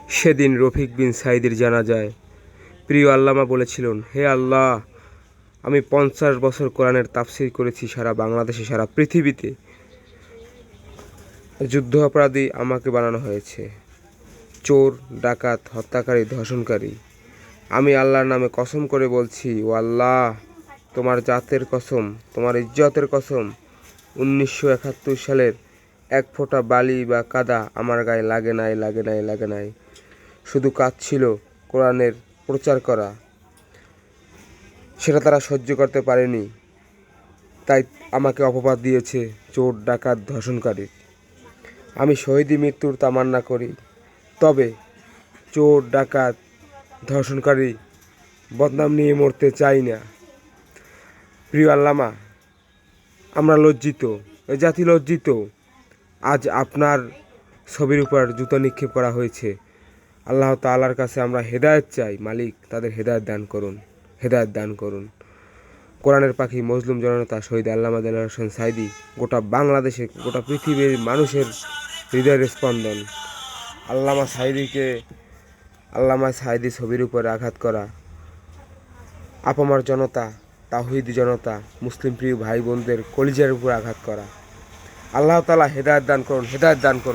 সেদিন রফিক বিন সাইদের জানাজায় প্রিয় আল্লামা বলেছিলেন, হে আল্লাহ, আমি 50 বছর কোরআনের তাফসীর করেছি সারা বাংলাদেশে, সারা পৃথিবীতে। যুদ্ধ অপরাধী আমাকে বানানো হয়েছে, চোর, ডাকাত, হত্যাকারী, ধর্ষণকারী। আমি আল্লাহর নামে কসম করে বলছি, ও আল্লাহ, তোমার জাতের কসম, তোমার ইজ্জতের কসম, 1971 সালের এক ফোঁটা বালি বা কাদা আমার গায়ে লাগে নাই, লাগে নাই, লাগে নাই। শুধু কাজ ছিল কোরআনের প্রচার করা। সেটা তারা সহ্য করতে পারেনি, তাই আমাকে অপবাদ দিয়েছে চোর, ডাকাত, ধর্ষণকারী। আমি শহীদি মৃত্যুর তামান্না করি, তবে চোর, ডাকাত, ধর্ষণকারী বদনাম নিয়ে মরতে চাই না। প্রিয় আল্লামা, আমরা লজ্জিত, এ জাতি লজ্জিত। আজ আপনার ছবির উপর জুতা নিক্ষেপ করা হয়েছে। আল্লাহ তাআলার কাছে আমরা হেদায়েত চাই। মালিক, তাদের হেদায়েত দান করুন, হেদায়েত দান করুন। কোরআনের পাখি মজলুম জনতা শহীদ আল্লামা দেলোয়ার হোসেন সাঈদী গোটা বাংলাদেশে, গোটা পৃথিবীর মানুষের হৃদয়ের স্পন্দন। আল্লামা সাঈদী ছবির উপরে আঘাত করা, আপামর জনতা, তাওহীদি জনতা, মুসলিম প্রিয় ভাই বোনদের কলিজার উপর আঘাত করা। আল্লাহ তাআলা হেদায়েত দান করুন, হেদায়েত দান করুন।